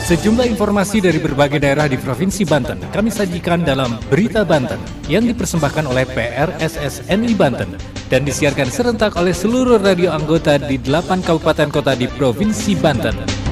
Sejumlah informasi dari berbagai daerah di Provinsi Banten kami sajikan dalam Berita Banten yang dipersembahkan oleh PRSSNI Banten dan disiarkan serentak oleh seluruh radio anggota di 8 kabupaten kota di Provinsi Banten.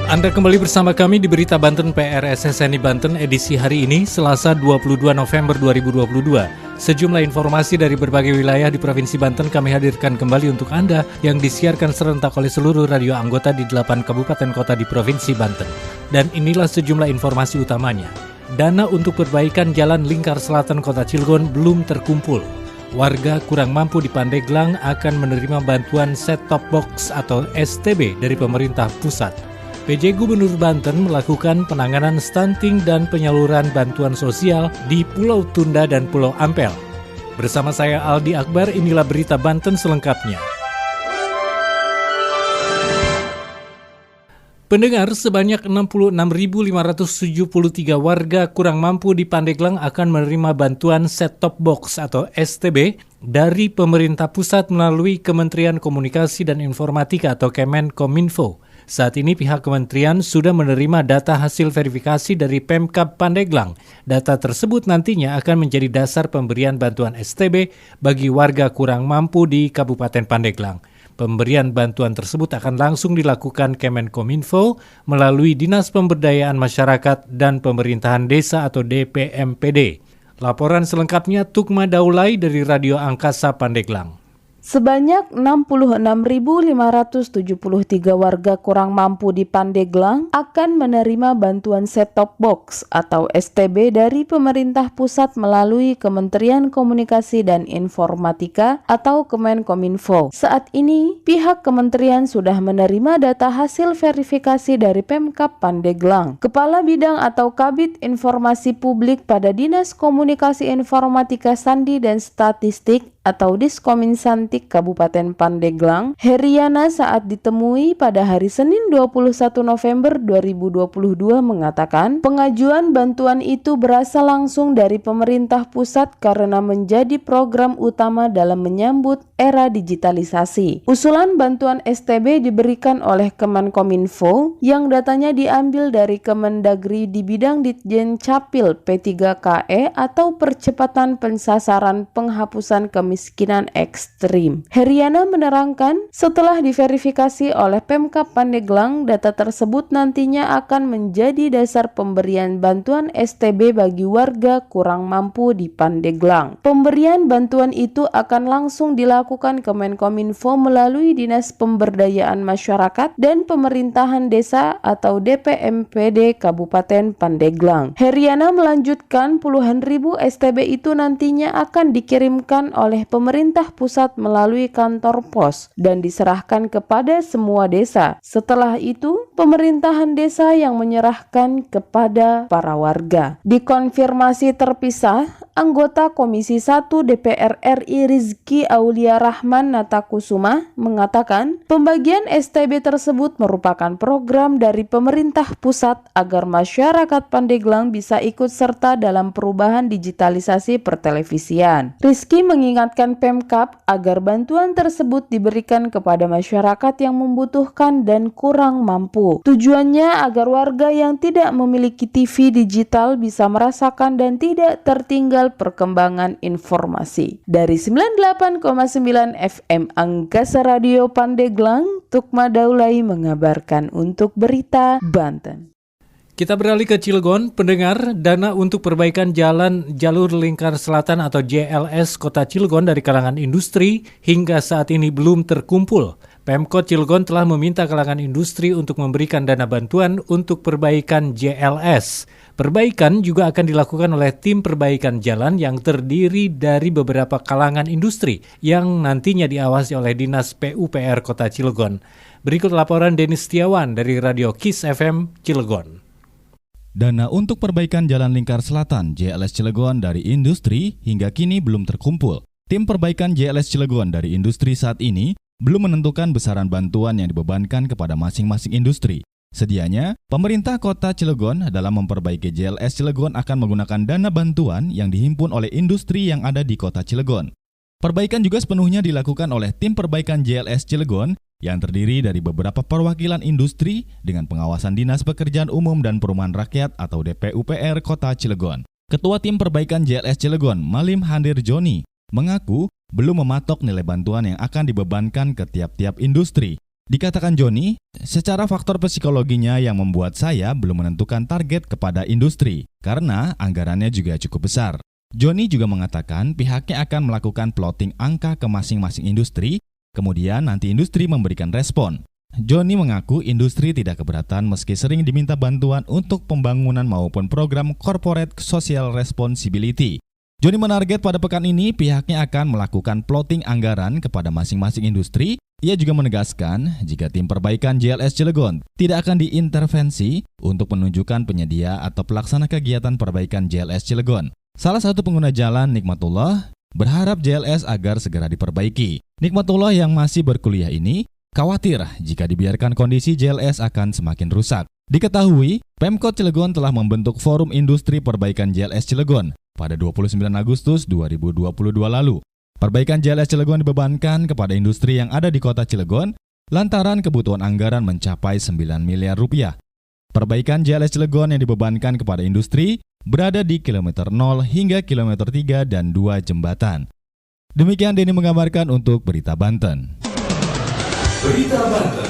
Anda kembali bersama kami di Berita Banten PRSSNI Banten edisi hari ini, Selasa 22 November 2022. Sejumlah informasi dari berbagai wilayah di Provinsi Banten kami hadirkan kembali untuk Anda yang disiarkan serentak oleh seluruh radio anggota di 8 kabupaten kota di Provinsi Banten. Dan inilah sejumlah informasi utamanya. Dana untuk perbaikan jalan lingkar selatan kota Cilegon belum terkumpul. Warga kurang mampu di Pandeglang akan menerima bantuan set-top box atau STB dari pemerintah pusat. PJ Gubernur Banten melakukan penanganan stunting dan penyaluran bantuan sosial di Pulau Tunda dan Pulau Ampel. Bersama saya Aldi Akbar, inilah Berita Banten selengkapnya. Pendengar, sebanyak 66.573 warga kurang mampu di Pandeglang akan menerima bantuan set-top box atau STB dari pemerintah pusat melalui Kementerian Komunikasi dan Informatika atau Kemenkominfo. Saat ini pihak kementerian sudah menerima data hasil verifikasi dari Pemkab Pandeglang. Data tersebut nantinya akan menjadi dasar pemberian bantuan STB bagi warga kurang mampu di Kabupaten Pandeglang. Pemberian bantuan tersebut akan langsung dilakukan Kemenkominfo melalui Dinas Pemberdayaan Masyarakat dan Pemerintahan Desa atau DPMPD. Laporan selengkapnya Tukma Daulay dari Radio Angkasa Pandeglang. Sebanyak 66.573 warga kurang mampu di Pandeglang akan menerima bantuan set-top box atau STB dari pemerintah pusat melalui Kementerian Komunikasi dan Informatika atau Kemenkominfo. Saat ini, pihak kementerian sudah menerima data hasil verifikasi dari Pemkab Pandeglang. Kepala Bidang atau Kabid Informasi Publik pada Dinas Komunikasi Informatika Sandi dan Statistik atau Diskominsantik Kabupaten Pandeglang, Heriana saat ditemui pada hari Senin 21 November 2022 mengatakan pengajuan bantuan itu berasal langsung dari pemerintah pusat karena menjadi program utama dalam menyambut era digitalisasi. Usulan bantuan STB diberikan oleh Kemenkominfo yang datanya diambil dari Kemendagri di bidang Ditjen Capil P3KE atau percepatan pensasaran penghapusan kemiskinan ekstrim. Heriana menerangkan, setelah diverifikasi oleh Pemkab Pandeglang, data tersebut nantinya akan menjadi dasar pemberian bantuan STB bagi warga kurang mampu di Pandeglang. Pemberian bantuan itu akan langsung dilakukan Kemenkominfo melalui Dinas Pemberdayaan Masyarakat dan Pemerintahan Desa atau DPMPD Kabupaten Pandeglang. Heriana melanjutkan puluhan ribu STB itu nantinya akan dikirimkan oleh pemerintah pusat melalui kantor pos dan diserahkan kepada semua desa. Setelah itu, pemerintahan desa yang menyerahkan kepada para warga. Dikonfirmasi terpisah, anggota Komisi 1 DPR RI Rizky Aulia Rahman Natakusuma mengatakan pembagian STB tersebut merupakan program dari pemerintah pusat agar masyarakat Pandeglang bisa ikut serta dalam perubahan digitalisasi pertelevisian. Rizky mengingatkan Pemkab agar bantuan tersebut diberikan kepada masyarakat yang membutuhkan dan kurang mampu. Tujuannya agar warga yang tidak memiliki TV digital bisa merasakan dan tidak tertinggal perkembangan informasi. Dari 98,9 FM Angkasa Radio Pandeglang, Tukma Daulay mengabarkan untuk Berita Banten. Kita beralih ke Cilegon, pendengar, dana untuk perbaikan jalan jalur lingkar selatan atau JLS Kota Cilegon dari kalangan industri hingga saat ini belum terkumpul. Pemkot Cilegon telah meminta kalangan industri untuk memberikan dana bantuan untuk perbaikan JLS. Perbaikan juga akan dilakukan oleh tim perbaikan jalan yang terdiri dari beberapa kalangan industri yang nantinya diawasi oleh Dinas PUPR Kota Cilegon. Berikut laporan Denis Setiawan dari Radio KIS FM Cilegon. Dana untuk perbaikan jalan lingkar selatan JLS Cilegon dari industri hingga kini belum terkumpul. Tim perbaikan JLS Cilegon dari industri saat ini belum menentukan besaran bantuan yang dibebankan kepada masing-masing industri. Sedianya, pemerintah kota Cilegon dalam memperbaiki JLS Cilegon akan menggunakan dana bantuan yang dihimpun oleh industri yang ada di kota Cilegon. Perbaikan juga sepenuhnya dilakukan oleh tim perbaikan JLS Cilegon yang terdiri dari beberapa perwakilan industri dengan pengawasan Dinas Pekerjaan Umum dan Perumahan Rakyat atau DPUPR Kota Cilegon. Ketua tim perbaikan JLS Cilegon, Malim Handir Joni, mengaku belum mematok nilai bantuan yang akan dibebankan ke tiap-tiap industri. Dikatakan Joni, secara faktor psikologinya yang membuat saya belum menentukan target kepada industri, karena anggarannya juga cukup besar. Joni juga mengatakan pihaknya akan melakukan plotting angka ke masing-masing industri, kemudian nanti industri memberikan respon. Joni mengaku industri tidak keberatan meski sering diminta bantuan untuk pembangunan maupun program Corporate Social Responsibility. Joni menarget pada pekan ini pihaknya akan melakukan plotting anggaran kepada masing-masing industri. Ia juga menegaskan jika tim perbaikan JLS Cilegon tidak akan diintervensi untuk menunjukkan penyedia atau pelaksana kegiatan perbaikan JLS Cilegon. Salah satu pengguna jalan, Nikmatullah, berharap JLS agar segera diperbaiki. Nikmatullah yang masih berkuliah ini khawatir jika dibiarkan kondisi JLS akan semakin rusak. Diketahui, Pemkot Cilegon telah membentuk Forum Industri Perbaikan JLS Cilegon pada 29 Agustus 2022 lalu. Perbaikan JLS Cilegon dibebankan kepada industri yang ada di kota Cilegon lantaran kebutuhan anggaran mencapai 9 miliar rupiah. Perbaikan JLS Cilegon yang dibebankan kepada industri berada di kilometer 0 hingga kilometer 3 dan 2 jembatan. Demikian Denny menggambarkan untuk Berita Banten. Berita Banten.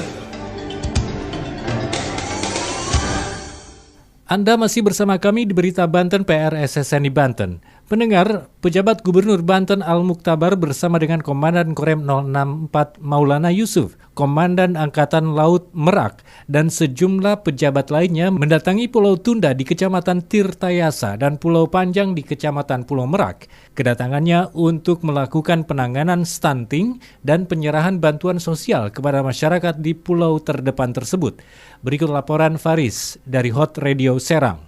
Anda masih bersama kami di Berita Banten PRSSNI Banten. Pendengar, pejabat Gubernur Banten Al-Mukhtabar bersama dengan Komandan Korem 064 Maulana Yusuf, Komandan Angkatan Laut Merak, dan sejumlah pejabat lainnya mendatangi Pulau Tunda di Kecamatan Tirtayasa dan Pulau Panjang di Kecamatan Pulau Merak. Kedatangannya untuk melakukan penanganan stunting dan penyerahan bantuan sosial kepada masyarakat di pulau terdepan tersebut. Berikut laporan Faris dari Hot Radio Serang.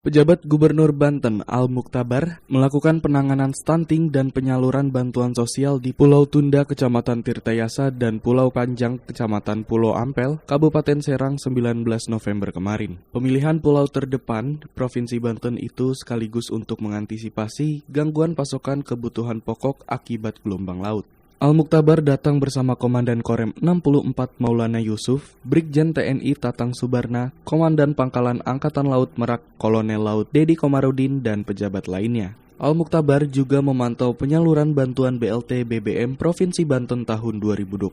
Pejabat Gubernur Banten Al-Mukhtabar melakukan penanganan stunting dan penyaluran bantuan sosial di Pulau Tunda, Kecamatan Tirtayasa, dan Pulau Panjang, Kecamatan Pulau Ampel, Kabupaten Serang 19 November kemarin. Pemilihan pulau terdepan Provinsi Banten itu sekaligus untuk mengantisipasi gangguan pasokan kebutuhan pokok akibat gelombang laut. Al-Mukhtabar datang bersama Komandan Korem 64 Maulana Yusuf, Brigjen TNI Tatang Subarna, Komandan Pangkalan Angkatan Laut Merak Kolonel Laut Dedi Komarudin, dan pejabat lainnya. Al-Mukhtabar juga memantau penyaluran bantuan BLT BBM Provinsi Banten tahun 2022.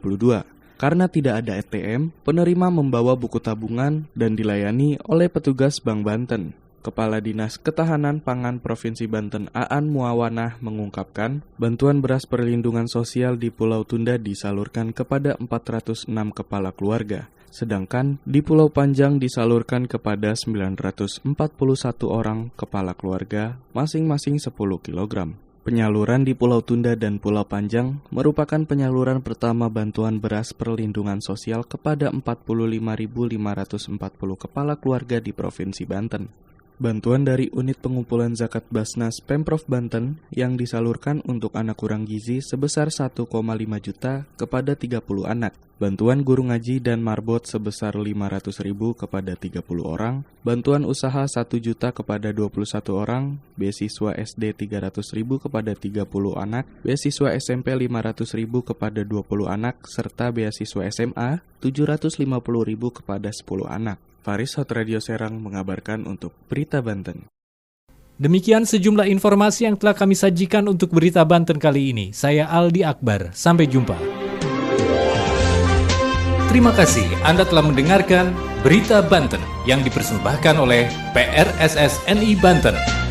Karena tidak ada ATM, penerima membawa buku tabungan dan dilayani oleh petugas Bank Banten. Kepala Dinas Ketahanan Pangan Provinsi Banten Aan Muawanah mengungkapkan, bantuan beras perlindungan sosial di Pulau Tunda disalurkan kepada 406 kepala keluarga, sedangkan di Pulau Panjang disalurkan kepada 941 orang kepala keluarga, masing-masing 10 kg. Penyaluran di Pulau Tunda dan Pulau Panjang merupakan penyaluran pertama bantuan beras perlindungan sosial kepada 45.540 kepala keluarga di Provinsi Banten. Bantuan dari unit pengumpulan zakat Basnas Pemprov Banten yang disalurkan untuk anak kurang gizi sebesar 1,5 juta kepada 30 anak. Bantuan guru ngaji dan marbot sebesar 500.000 kepada 30 orang. Bantuan usaha 1 juta kepada 21 orang. Beasiswa SD 300.000 kepada 30 anak. Beasiswa SMP 500.000 kepada 20 anak. Serta beasiswa SMA 750.000 kepada 10 anak. Faris Hot Radio Serang mengabarkan untuk Berita Banten. Demikian sejumlah informasi yang telah kami sajikan untuk Berita Banten kali ini. Saya Aldi Akbar, sampai jumpa. Terima kasih Anda telah mendengarkan Berita Banten yang dipersembahkan oleh PRSSNI Banten.